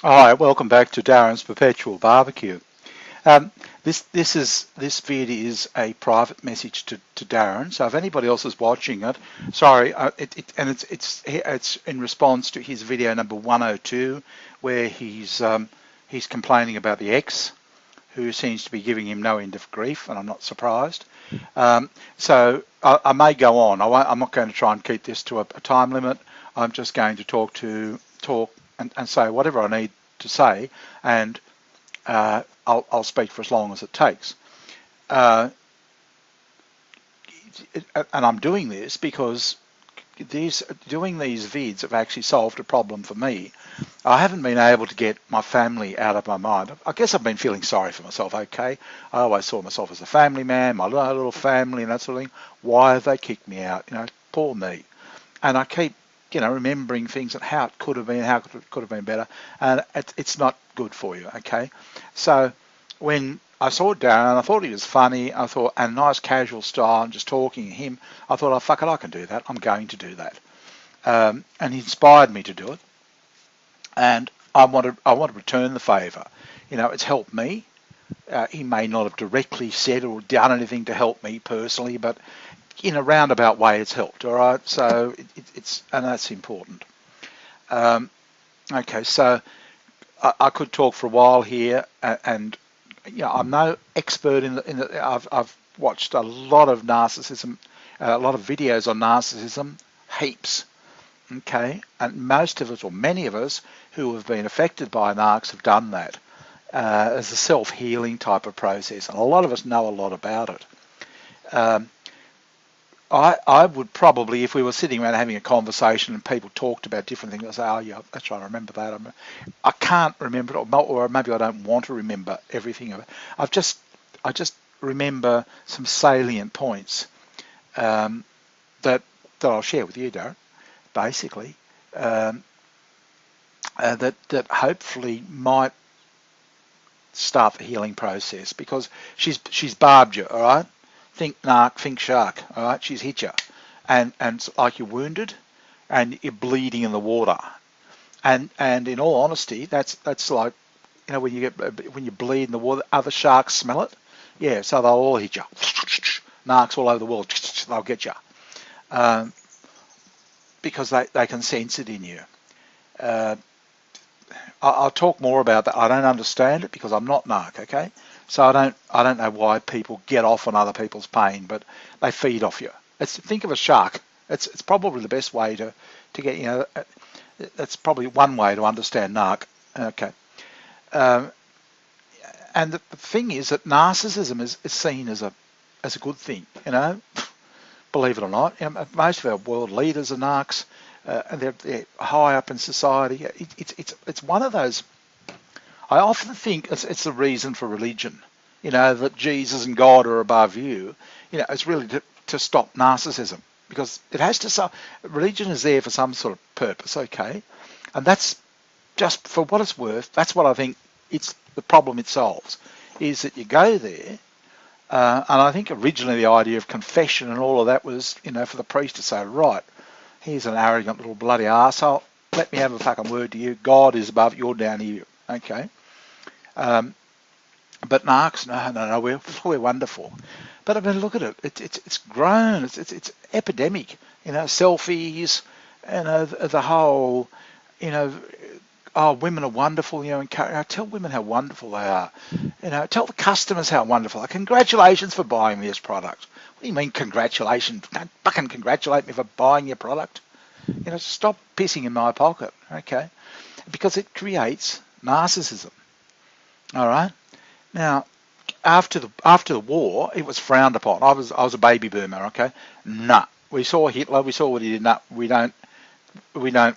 All right, welcome back to Darren's Perpetual Barbecue. Um, this feed is a private message to Darren. So if anybody else is watching it, sorry, it's in response to his video number 102, where he's complaining about the ex, who seems to be giving him no end of grief, and I'm not surprised. So I may go on. I'm not going to try and keep this to a time limit. I'm just going to talk and say whatever I need to say, and I'll speak for as long as it takes. Uh, and I'm doing this because doing these vids have actually solved a problem for me. I haven't been able to get my family out of my mind. I guess I've been feeling sorry for myself, okay? I always saw myself as a family man, my little family and that sort of thing. Why have they kicked me out? Poor me. And I keep, remembering things and how it could have been, how it could have been better. And it's not good for you, okay? So when I saw Darren, I thought he was funny. I thought, and nice casual style, and just talking to him. I thought, oh fuck it, I can do that. I'm going to do that. And he inspired me to do it. And I want to return the favour. It's helped me. He may not have directly said or done anything to help me personally, but in a roundabout way, it's helped. All right, so and that's important. Okay, so I could talk for a while here, and I'm no expert in I've watched a lot of narcissism, a lot of videos on narcissism, heaps. Okay, and most of us, or many of us, who have been affected by narcs have done that as a self-healing type of process, and a lot of us know a lot about it. I would probably, if we were sitting around having a conversation and people talked about different things, I'd say, oh yeah, that's right, I remember that. I can't remember it, or maybe I don't want to remember everything of it. I just remember some salient points that I'll share with you, Darren, basically, that hopefully might start the healing process, because she's barbed you, all right? Think narc, think shark, all right? She's hit you, and like you're wounded, and you're bleeding in the water, and in all honesty, that's like, when you bleed in the water, other sharks smell it, yeah, so they'll all hit you. Narcs all over the world, they'll get you, because they can sense it in you. I'll talk more about that. I don't understand it because I'm not narc, okay? So I don't know why people get off on other people's pain, but they feed off you. Think of a shark. It's probably the best way to get, that's probably one way to understand narc. Okay. And the thing is that narcissism is seen as a good thing, believe it or not. Most of our world leaders are narcs. And they're high up in society. It's one of those. I often think it's the reason for religion. That Jesus and God are above you. It's really to stop narcissism, because it has to stop. Religion is there for some sort of purpose, okay, and that's just for what it's worth. That's what I think. It's the problem it solves, is that you go there. And I think originally the idea of confession and all of that was, for the priest to say, right, here's an arrogant little bloody arsehole. Let me have a fucking word to you. God is above, you're down here. Okay. But narcs, no, we're wonderful. But I mean, look at it. It's grown. It's epidemic. Selfies. The whole. Oh, women are wonderful. Tell women how wonderful they are. Tell the customers how wonderful. Congratulations for buying this product. What do you mean congratulations? Don't fucking congratulate me for buying your product. Stop pissing in my pocket, okay? Because it creates narcissism. All right. Now, after the war, it was frowned upon. I was a baby boomer, okay? Nah. We saw Hitler. We saw what he did. Nah. We don't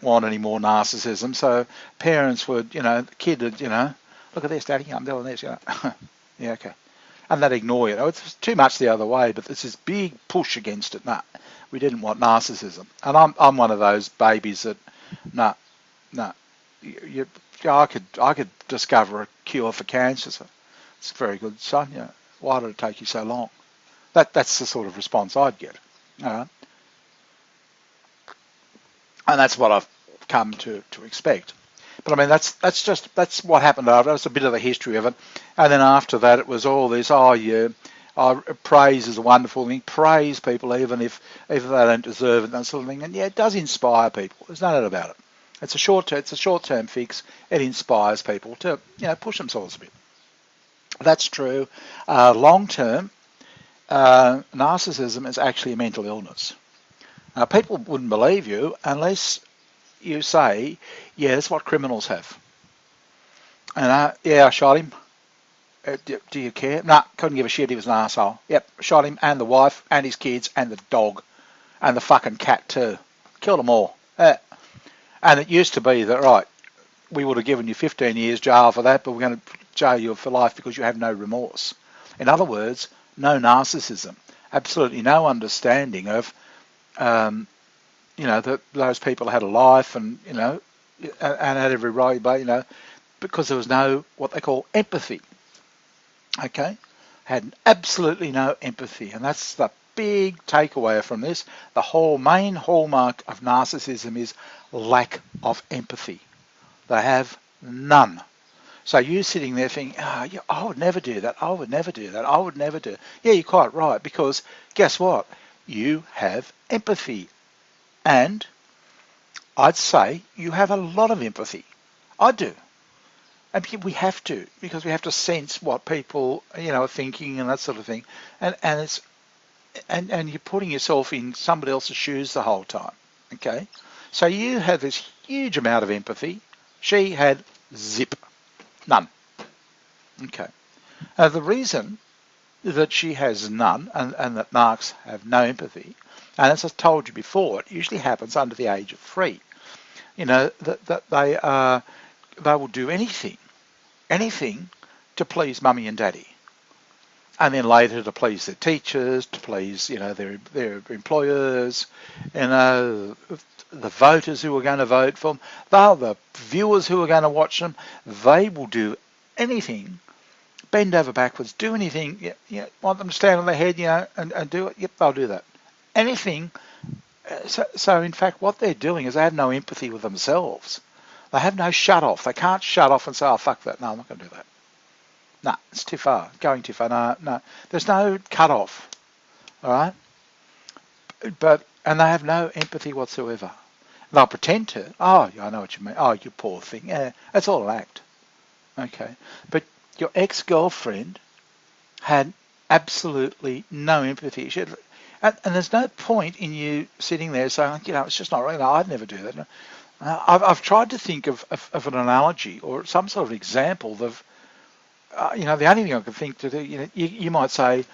want any more narcissism. So parents would, the kid would, look at this, Daddy, I'm doing this, yeah, okay. And they'd ignore you. It's too much the other way, but there's this big push against it. Nah, we didn't want narcissism. And I'm one of those babies that, nah, I could discover a cure for cancer. So it's very good, son. Why did it take you so long? That's the sort of response I'd get. All right. And that's what I've come to expect. But I mean, that's what happened after. That's a bit of the history of it. And then after that, it was all this. Oh yeah, praise is a wonderful thing. Praise people even if they don't deserve it, that sort of thing. And yeah, it does inspire people. There's no doubt about it. It's a short-term fix. It inspires people to push themselves a bit. That's true. Long-term, narcissism is actually a mental illness. People wouldn't believe you unless you say, yeah, that's what criminals have. And yeah, I shot him. Do you care? Nah, couldn't give a shit. He was an arsehole. Yep, shot him and the wife and his kids and the dog and the fucking cat too. Killed them all. And it used to be that, right, we would have given you 15 years jail for that, but we're going to jail you for life because you have no remorse. In other words, no narcissism. Absolutely no understanding of, that those people had a life and had every right, but, because there was no, what they call empathy. Okay? Had absolutely no empathy. And that's the big takeaway from this. The whole main hallmark of narcissism is lack of empathy. They have none. So you sitting there thinking, yeah, I would never do that. I would never do that. I would never do it. Yeah, you're quite right, because guess what? You have empathy. And I'd say you have a lot of empathy. I do. And we have to, because we have to sense what people, are thinking and that sort of thing. And you're putting yourself in somebody else's shoes the whole time. Okay? So you have this huge amount of empathy. She had zip. None. Okay. The reason that she has none and that narcs have no empathy, and as I told you before, it usually happens under the age of 3. That they will do anything to please mummy and daddy. And then later to please their teachers, to please, their employers, the voters who are going to vote for them, the viewers who are going to watch them. They will do anything, bend over backwards, do anything. Want them to stand on their head, and do it. Yep, they'll do that. Anything. So in fact, what they're doing is they have no empathy with themselves. They have no shut off. They can't shut off and say, oh, fuck that. No, I'm not going to do that. No, it's too far. Going too far. No. There's no cut off. All right? And they have no empathy whatsoever. They'll pretend to. Oh, I know what you mean. Oh, you poor thing. Yeah, that's all an act. Okay. But your ex-girlfriend had absolutely no empathy. And there's no point in you sitting there saying, it's just not right. No, I'd never do that. I've tried to think of an analogy or some sort of example of, the only thing I can think to do, you might say,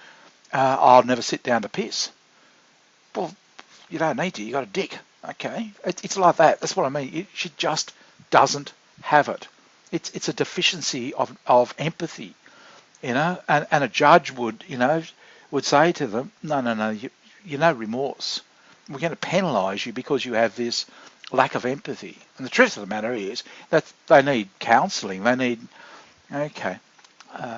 I'll never sit down to piss. Well, you don't need to. You got a dick. Okay, it's like that. That's what I mean. She just doesn't have it. It's a deficiency of empathy, and a judge would say to them, no, you know remorse. We're going to penalise you because you have this lack of empathy. And the truth of the matter is that they need counselling. They need, okay.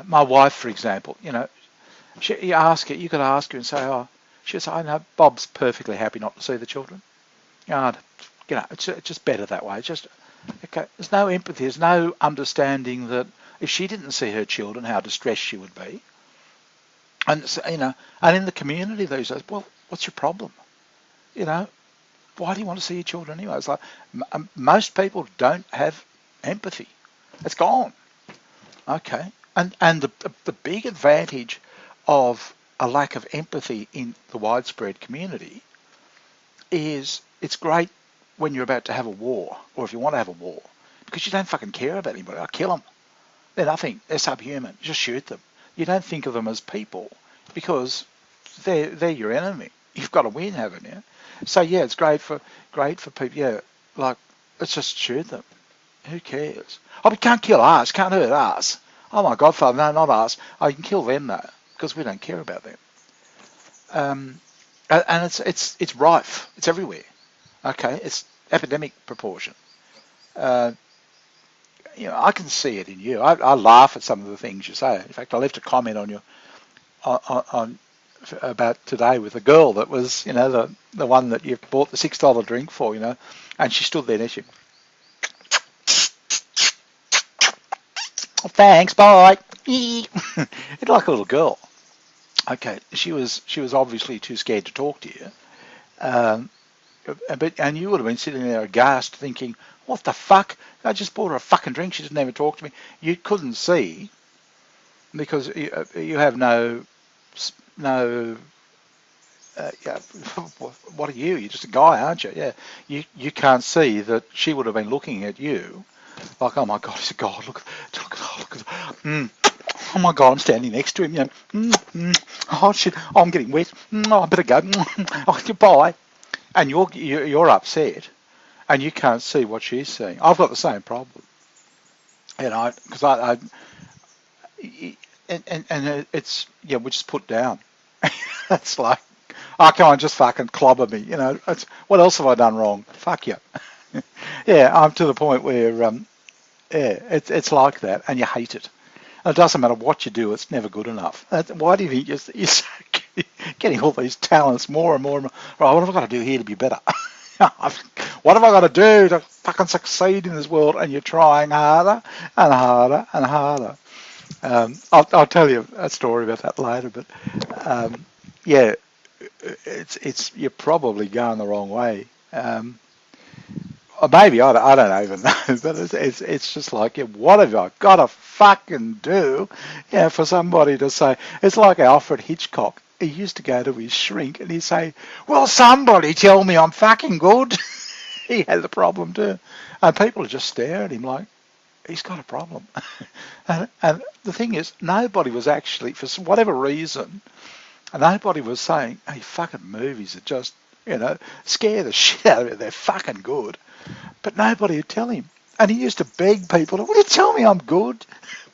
My wife, for example, you could ask her and say, oh, she'll say, I know Bob's perfectly happy not to see the children. It's just better that way. It's just, okay, there's no empathy, there's no understanding that if she didn't see her children, how distressed she would be. And, and in the community these days, well, what's your problem? Why do you want to see your children anyway? It's like most people don't have empathy. It's gone. Okay. And the big advantage of a lack of empathy in the widespread community is it's great when you're about to have a war, or if you want to have a war, because you don't fucking care about anybody. I kill them. They're nothing. They're subhuman. Just shoot them. You don't think of them as people because they're your enemy. You've got to win, haven't you? So yeah, it's great for people. Yeah, like let's just shoot them. Who cares? Oh, we can't kill us. Can't hurt us. Oh my God, Father, no, not us. Oh, you can kill them though, because we don't care about them. And it's rife. It's everywhere. Okay, it's epidemic proportion. I can see it in you. I laugh at some of the things you say. In fact, I left a comment on your on about today with a girl that was, the one that you bought the $6 drink for, and she stood there and she, thanks, bye. It's like a little girl. Okay, she was obviously too scared to talk to you. Um, and you would have been sitting there aghast thinking, what the fuck? I just bought her a fucking drink. She didn't even talk to me. You couldn't see because you have no. Yeah, what are you? You're just a guy, aren't you? Yeah, you can't see that she would have been looking at you like, oh my God, he's a god. Look. Oh my God, I'm standing next to him. Oh shit, oh, I'm getting wet. Oh, I better go. Oh, goodbye. And you're upset, and you can't see what she's seeing. I've got the same problem, because and it's we just put down. It's like, oh, come on, just fucking clobber me. What else have I done wrong? Fuck you. Yeah, I'm to the point where it's like that, and you hate it. And it doesn't matter what you do; it's never good enough. Why do you think you're getting all these talents more and more and more? Right, what have I got to do here to be better? What have I got to do to fucking succeed in this world? And you're trying harder and harder and harder. I'll tell you a story about that later, but yeah, it's you're probably going the wrong way. Or maybe I don't even know, but it's just like, what have I got to fucking do? For somebody to say, it's like Alfred Hitchcock. He used to go to his shrink and he'd say, "Will somebody tell me I'm fucking good?" He had the problem too, and people would just stare at him like he's got a problem. And the thing is, nobody was actually, for whatever reason, nobody was saying, "Hey, fucking movies are just, scare the shit out of it. They're fucking good." But nobody would tell him. And he used to beg people, "Will you tell me I'm good?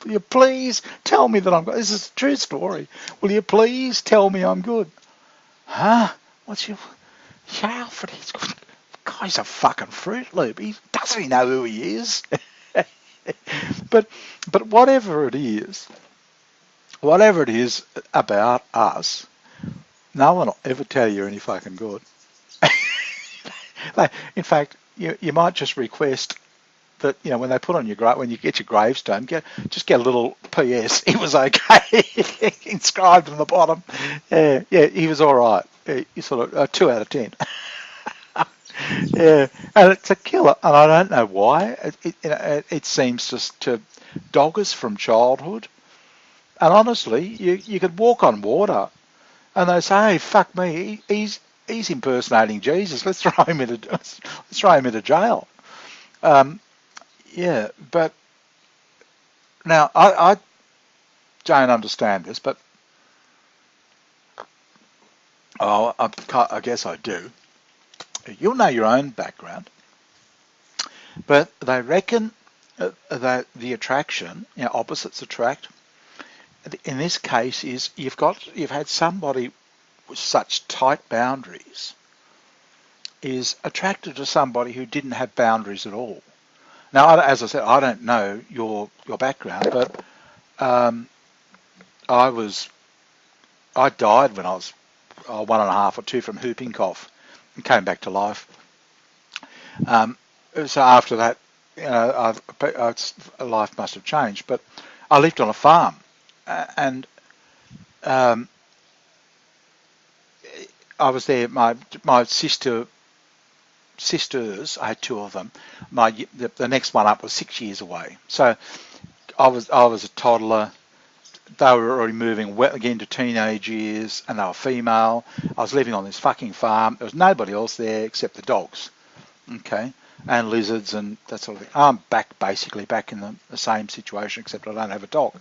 Will you please tell me that I'm good? This is a true story. Will you please tell me I'm good?" Huh? What's your... Yeah, Alfred, he's good. The guy's a fucking Fruit Loop. Doesn't he know who he is? But whatever it is about us, no one will ever tell you you're any fucking good. In fact, you might just request that, when they put on when you get your gravestone, just get a little PS. He was okay, inscribed on the bottom. Yeah, he was all right. He sort of 2 out of 10. Yeah, and it's a killer, and I don't know why. It seems just to dog us from childhood. And honestly, you could walk on water, and they say, "Hey, fuck me, he's impersonating Jesus. Let's throw him into jail." Um, yeah, but now I don't understand this, but I guess I do. You'll know your own background, but they reckon that the attraction, opposites attract. In this case, is you've had somebody with such tight boundaries is attracted to somebody who didn't have boundaries at all. Now, as I said, I don't know your background, but I died when I was 1.5 or 2 from whooping cough and came back to life. So after that, life must have changed. But I lived on a farm, and I was there. My sisters, I had 2 of them. The next one up was 6 years away. So I was a toddler. They were already moving again to teenage years, and they were female. I was living on this fucking farm. There was nobody else there except the dogs, okay, and lizards and that sort of thing. I'm basically back in the same situation, except I don't have a dog.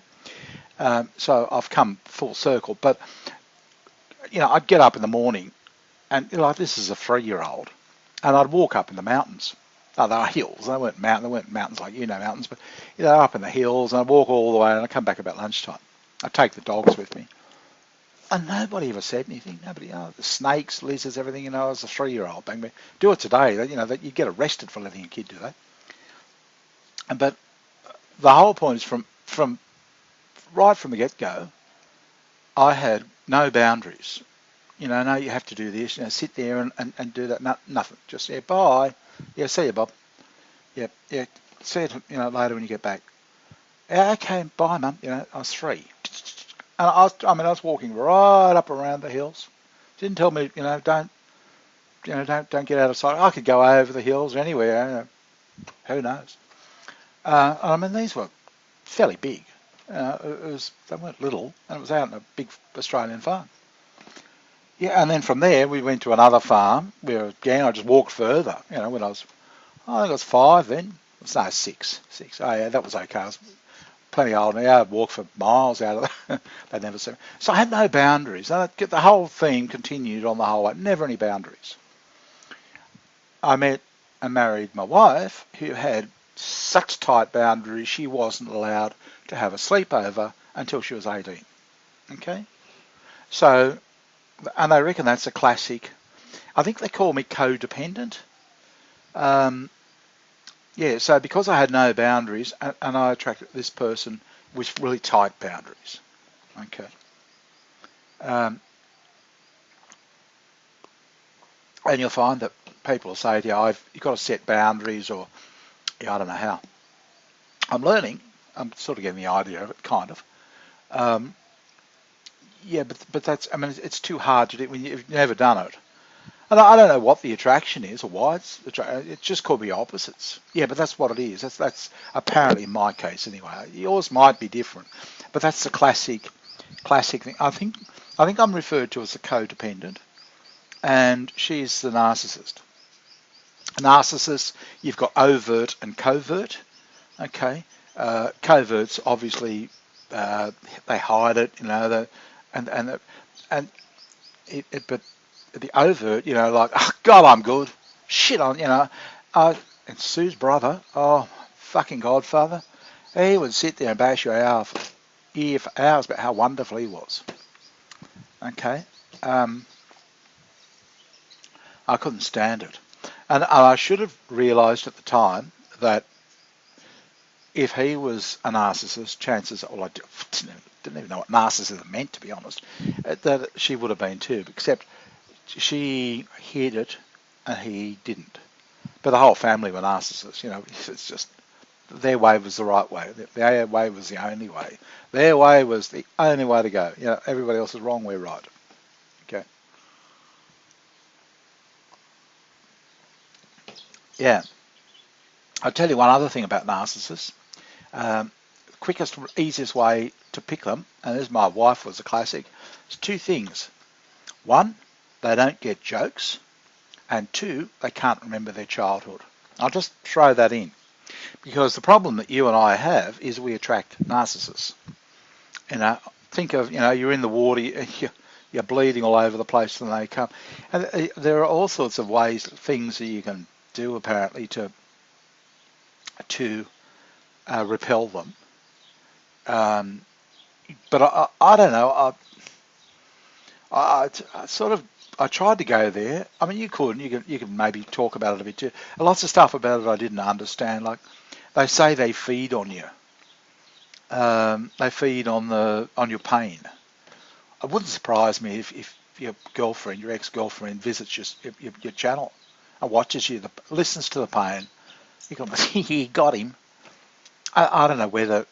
So I've come full circle. But I'd get up in the morning, and this is a 3-year-old, and I'd walk up in the mountains. Oh, they were hills. They weren't mountains like mountains, but up in the hills, and I'd walk all the way, and I'd come back about lunchtime. I'd take the dogs with me. And nobody ever said anything. Nobody, the snakes, lizards, everything, I was a 3-year-old. Bang, bang. Do it today, that you get arrested for letting a kid do that. But the whole point is from right from the get-go, I had no boundaries. No, you have to do this, sit there and do that. No, nothing. Just, bye. Yeah, see you, Bob. Yeah, see you, later when you get back. Yeah, okay, bye, Mum. I was 3. And I was walking right up around the hills. Didn't tell me, don't get out of sight. I could go over the hills or anywhere. Who knows? These were fairly big. They weren't little, and it was out in a big Australian farm. Yeah, and then from there we went to another farm where again I just walked further. When I think I was 5 then. No, 6. 6. Oh yeah, that was okay. I was plenty old. I'd walk for miles out of that. They'd never see me. So I had no boundaries. The whole theme continued on the whole way. Never any boundaries. I met and married my wife, who had such tight boundaries she wasn't allowed to have a sleepover until she was 18. Okay? So, and I reckon that's a classic. I think they call me codependent. Um, yeah, so because I had no boundaries and I attracted this person with really tight boundaries. Okay. Um, and you'll find that people will say to you, you've got to set boundaries, or I don't know how. I'm learning. I'm sort of getting the idea of it, kind of. Um, yeah, but it's too hard to do when you've never done it. And I don't know what the attraction is or why it just could be opposites. Yeah, but that's what it is. That's apparently in my case anyway. Yours might be different, but that's the classic thing. I think I'm referred to as the codependent, and she's the narcissist. A narcissist, you've got overt and covert. Okay, coverts obviously they hide it, and but the overt, like, oh, God, I'm good. Shit on, and Sue's brother, oh, fucking Godfather, he would sit there and bash your ear for hours about how wonderful he was. Okay, I couldn't stand it, and I should have realised at the time that if he was a narcissist, chances, well, I didn't even know what narcissism meant, to be honest, that she would have been too, except she hid it and he didn't. But the whole family were narcissists, it's just their way was the right way. Their way was the only way. Their way was the only way to go. Everybody else is wrong, we're right. Okay. Yeah. I'll tell you one other thing about narcissists. Um, quickest, easiest way to pick them, and this my wife was a classic, is 2 things. 1, they don't get jokes, and 2, they can't remember their childhood. I'll just throw that in, because the problem that you and I have is we attract narcissists. Think of, you're in the water, you're bleeding all over the place, and they come. And there are all sorts of ways, things that you can do apparently to repel them. But I don't know. I sort of I tried to go there. I mean, you could maybe talk about it a bit too. Lots of stuff about it I didn't understand. Like they say they feed on you. They feed on your pain. It wouldn't surprise me if your girlfriend, your ex-girlfriend, visits your channel and watches you, listens to the pain. You got him. I don't know whether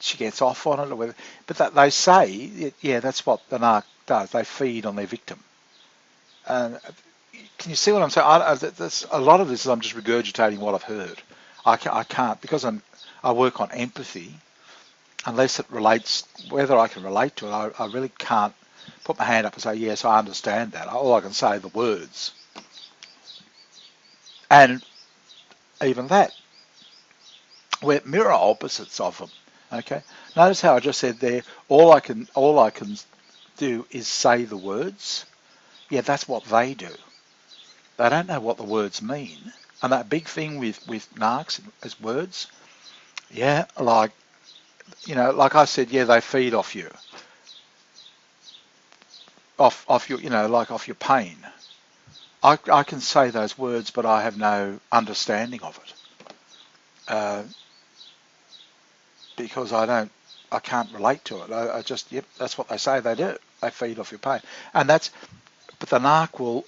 she gets off on it or whether, but they say, yeah, that's what the narc does. They feed on their victim. And can you see what I'm saying? A lot of this is I'm just regurgitating what I've heard. I can't because I work on empathy. Unless it relates, whether I can relate to it, I really can't put my hand up and say, yes, I understand that. All I can say are the words. And even that, we're mirror opposites of them. Okay. Notice how I just said there, all I can do is say the words. Yeah, that's what they do. They don't know what the words mean. And that big thing with narcs is words. Yeah, like I said, yeah, they feed off you, off your, like off your pain. I can say those words, but I have no understanding of it because I can't relate to it. I just, yep, that's what they say they do. They feed off your pain, and but the narc will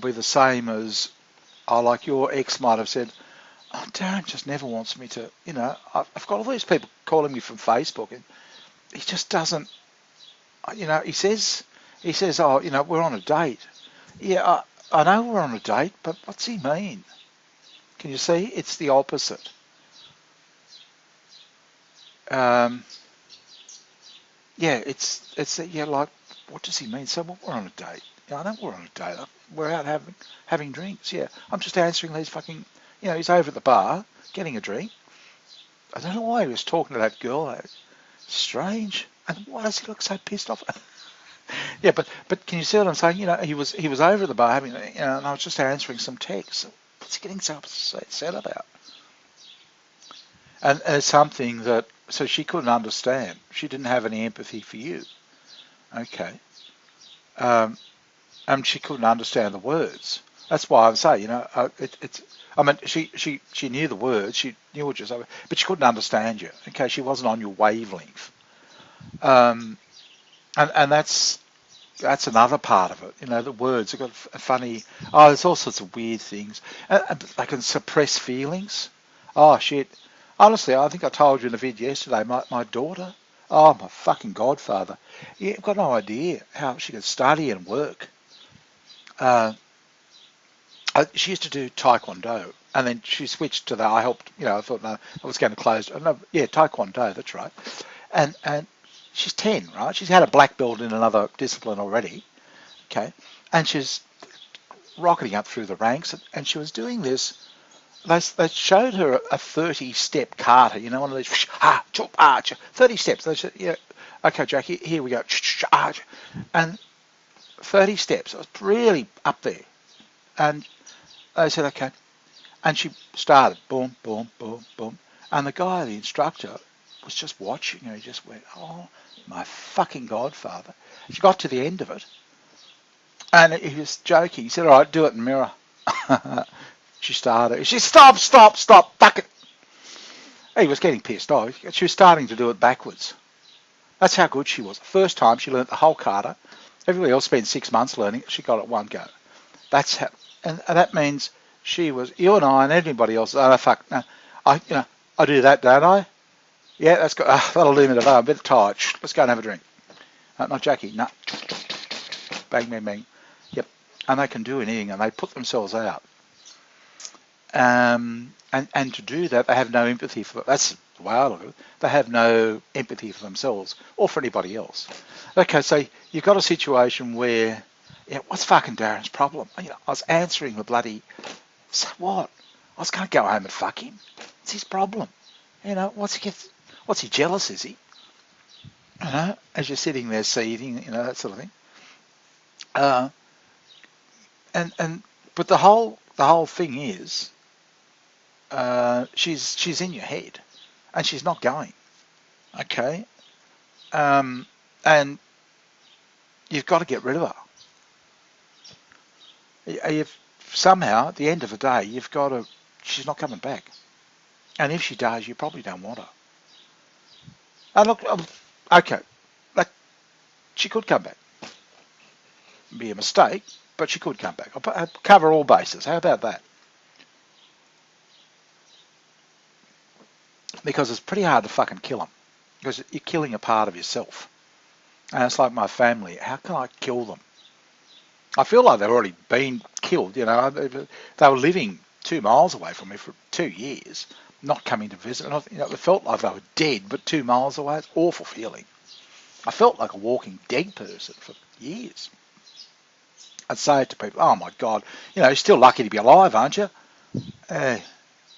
be the same as, like your ex might have said, oh, Darren just never wants me to, I've got all these people calling me from Facebook, and he just doesn't, he says, oh, we're on a date. Yeah, I know we're on a date, but what's he mean? Can you see? It's the opposite. Um, yeah, like, what does he mean? So well, we're on a date. Yeah, I know we're on a date. We're out having drinks. Yeah, I'm just answering these fucking, he's over at the bar getting a drink. I don't know why he was talking to that girl. Strange. And why does he look so pissed off? Yeah, but can you see what I'm saying? He was over at the bar having, and I was just answering some texts. What's he getting so upset about? And it's something that, so she couldn't understand. She didn't have any empathy for you. Okay. Um, and she couldn't understand the words. That's why I would say, it's. I mean, she knew the words. She knew what you were saying, but she couldn't understand you. Okay, she wasn't on your wavelength. Um, and that's another part of it. The words have got a funny. Oh, there's all sorts of weird things. And they can suppress feelings. Oh shit. Honestly, I think I told you in the vid yesterday. My daughter. Oh, my fucking godfather. You've got no idea how she could study and work. She used to do taekwondo, and then she switched to that. I helped. I thought no, I was going to close. No, yeah, taekwondo. That's right. And she's 10, right? She's had a black belt in another discipline already. Okay, and she's rocketing up through the ranks, and she was doing this. They showed her a 30-step kata. One of these 30 steps. They said, yeah, okay, Jackie, here we go, and 30 steps. It was really up there, and they said, okay. And she started, boom, boom, boom, boom. And the guy, the instructor, was just watching her. He just went, oh, my fucking godfather. She got to the end of it. And he was joking. He said, all right, do it in mirror. She started. She said, stop, fuck it. He was getting pissed off. She was starting to do it backwards. That's how good she was. The first time she learnt the whole kata. Everybody else spent 6 months learning it. She got it one go. That's how, and that means she was, you and I and anybody else, oh, fuck, no, I do that, don't I? Yeah, that's got, that'll do me the bar, I'm a bit tired. Let's go and have a drink. Not Jackie, no. Bang, bang, bang. Yep. And they can do anything, and they put themselves out. And to do that, they have no empathy for it. That's the way I look at it. They have no empathy for themselves or for anybody else. Okay, so you've got a situation where, what's fucking Darren's problem? I was answering the bloody, so what? I was going to go home and fuck him. It's his problem. What's he jealous, is he? As you're sitting there seething, that sort of thing. But the whole thing is, she's in your head, and she's not going. Okay, and you've got to get rid of her. You've somehow at the end of the day, you've got to. She's not coming back, and if she does, you probably don't want her. And look, okay, she could come back. It'd be a mistake, but she could come back. I'll cover all bases. How about that? Because it's pretty hard to fucking kill them. Because you're killing a part of yourself. And it's like my family. How can I kill them? I feel like they've already been killed. They were living 2 miles away from me for 2 years, not coming to visit. And it felt like they were dead, but 2 miles away. It's an awful feeling. I felt like a walking dead person for years. I'd say it to people, oh my God, you're still lucky to be alive, aren't you?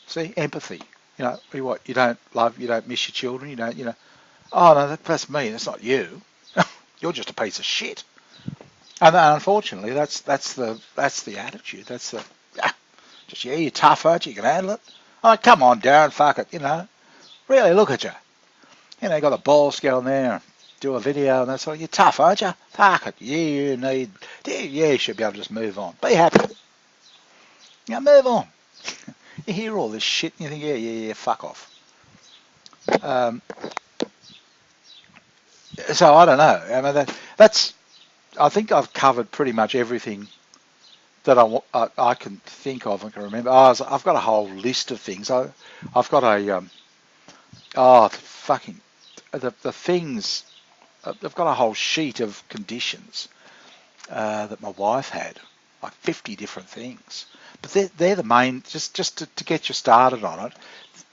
See, empathy. You don't love, you don't miss your children, you don't, oh no, that's me, that's not you. You're just a piece of shit. And unfortunately, that's the attitude. That's the, you're tough, aren't you? You can handle it. Oh, come on, Darren, fuck it, Really, look at you. You got the balls to go in there and do a video and that sort of, you're tough, aren't you? Fuck it, you should be able to just move on. Be happy. Move on. You hear all this shit and you think, yeah, fuck off. So I don't know. I mean, I think I've covered pretty much everything that I can think of and can remember. I've got a whole list of things. I've got a fucking the things. I've got a whole sheet of conditions that my wife had, like 50 different things. But they're the main, just to get you started on it.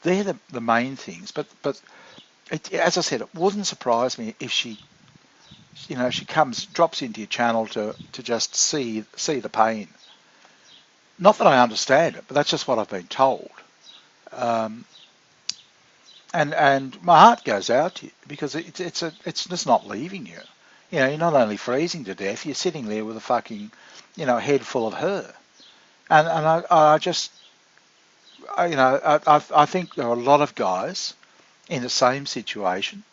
They're the main things. But as I said, it wouldn't surprise me if she drops into your channel to just see the pain. Not that I understand it, but that's just what I've been told. Um, and my heart goes out to you because it's just not leaving you. You're not only freezing to death, you're sitting there with a fucking, head full of her. And I just, I think there are a lot of guys in the same situation,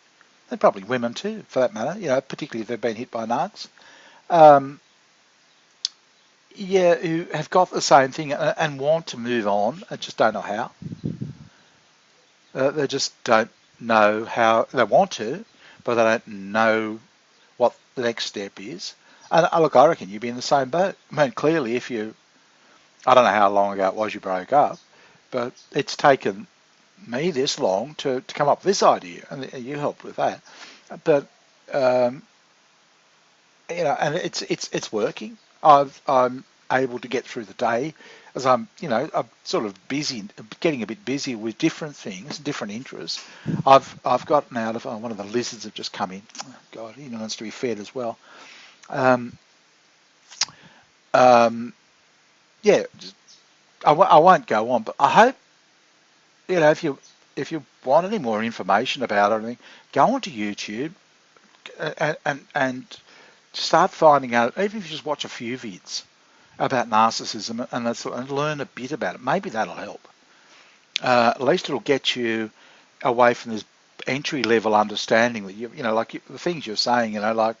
and probably women too, for that matter, particularly if they've been hit by nugs, who have got the same thing and want to move on and just don't know how. They just don't know how. They want to, but they don't know what the next step is. And look, I reckon you'd be in the same boat. I mean, clearly, I don't know how long ago it was you broke up, but it's taken me this long to come up with this idea, and you helped with that. But and it's working. I'm able to get through the day as I'm sort of busy, getting a bit busy with different things, different interests. I've gotten out of one of the lizards have just come in. Oh, God, he wants to be fed as well. Um, um, yeah, I won't go on, but I hope if you want any more information about it, or anything, go onto YouTube and start finding out. Even if you just watch a few vids about narcissism and learn a bit about it, maybe that'll help. At least it'll get you away from this entry level understanding that the things you're saying, like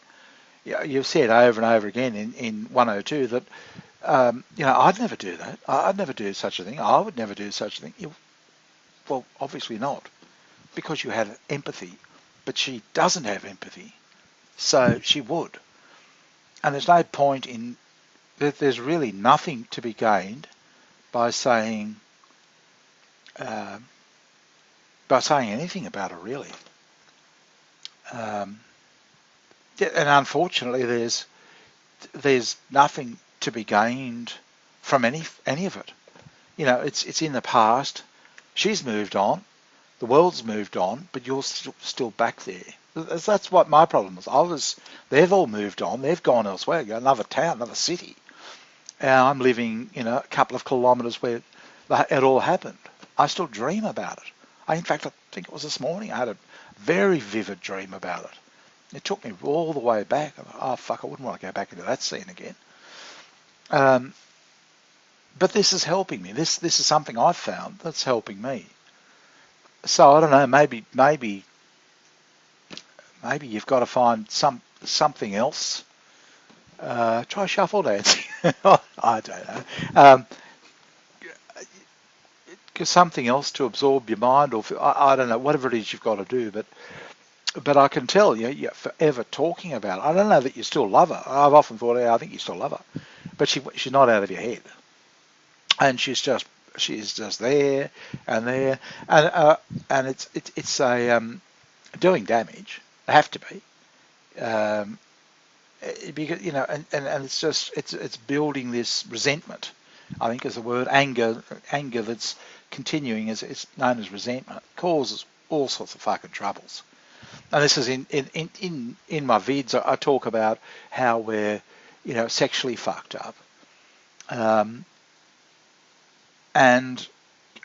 you've said over and over again in 102 that I'd never do that. I'd never do such a thing. I would never do such a thing. Well, obviously not, because you had empathy, but she doesn't have empathy, so she would. And there's no point in. There's really nothing to be gained by saying anything about her, really. And unfortunately, there's nothing to be gained from any of it. It's in the past. She's moved on. The world's moved on, but you're still back there. That's what my problem was. They've all moved on. They've gone elsewhere, another town, another city. And I'm living, a couple of kilometres where it all happened. I still dream about it. In fact, I think it was this morning. I had a very vivid dream about it. It took me all the way back. I thought, oh fuck, I wouldn't want to go back into that scene again. But this is helping me. This is something I've found that's helping me. So I don't know. Maybe you've got to find something else. Try shuffle dancing. I don't know. Something else to absorb your mind, or I don't know, whatever it is you've got to do. But I can tell you're forever talking about it. I don't know that you still love her. I've often thought, I think you still love her, but she's not out of your head, and she's just there and there, and it's doing damage. They have to be. Because and it's building this resentment. I think is the word anger that's continuing it's known as resentment. It causes all sorts of fucking troubles. And this is in my vids. I talk about how we're sexually fucked up, and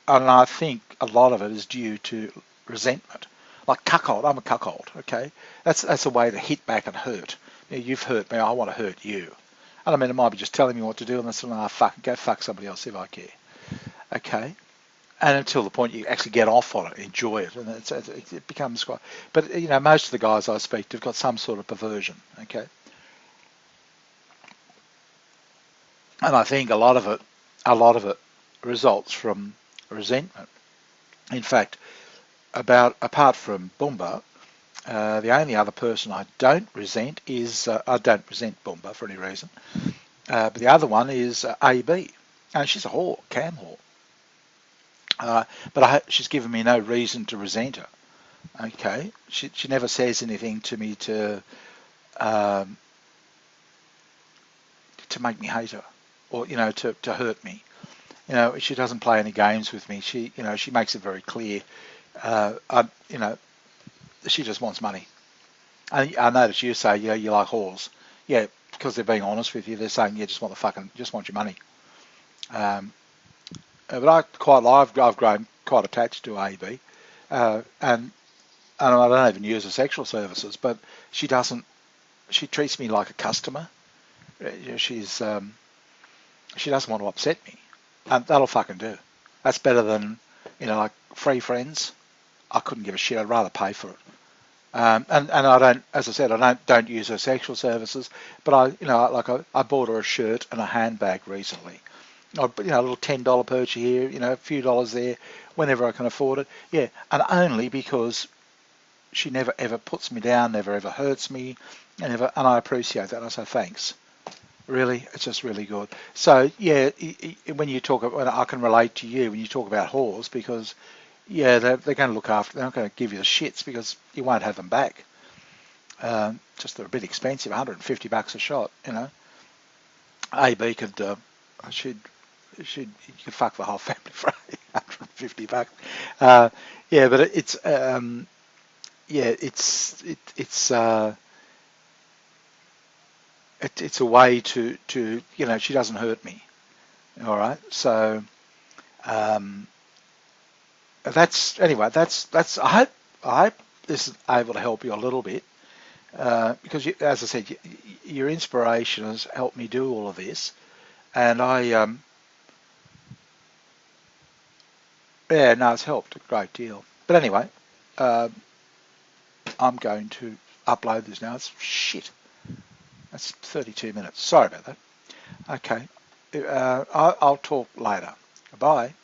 I think a lot of it is due to resentment. Like cuckold, I'm a cuckold. Okay, that's a way to hit back and hurt. You've hurt me, I want to hurt you. And I mean, it might be just telling me what to do, and then go fuck somebody else if I care. Okay? And until the point you actually get off on it, enjoy it, and it becomes quite. But most of the guys I speak to have got some sort of perversion. Okay? And I think a lot of it results from resentment. In fact, apart from Boomba, the only other person I don't resent is I don't resent Boomba for any reason, But the other one is AB, and she's a whore, cam whore. But she's given me no reason to resent her. Okay, she never says anything to me um, to make me hate her, or to hurt me. She doesn't play any games with me. She makes it very clear. I, she just wants money. I notice you say, you like whores. Yeah, because they're being honest with you. They're saying, yeah, just want your money. Um, but I've grown quite attached to AB, and I don't even use her sexual services, but she doesn't. She treats me like a customer. She's she doesn't want to upset me, and that'll fucking do. That's better than like free friends. I couldn't give a shit. I'd rather pay for it. And I don't, as I said, I don't use her sexual services, but I bought her a shirt and a handbag recently. A little $10 purchase here, a few dollars there, whenever I can afford it. Yeah, and only because she never ever puts me down, never ever hurts me, and I appreciate that. And I say thanks. Really, it's just really good. So yeah, when you talk, when I can relate to you when you talk about whores, because yeah, they're going to look after. They're not going to give you the shits because you won't have them back. Just they're a bit expensive, $150 a shot. AB could should you could fuck the whole family for $150. Yeah, but it's a way to she doesn't hurt me. All right, so um, that's I hope this is able to help you a little bit because as I said, your inspiration has helped me do all of this, and yeah, no, it's helped a great deal. But anyway, uh, I'm going to upload this now. It's shit. That's 32 minutes. Sorry about that. Okay, I'll talk later. Bye.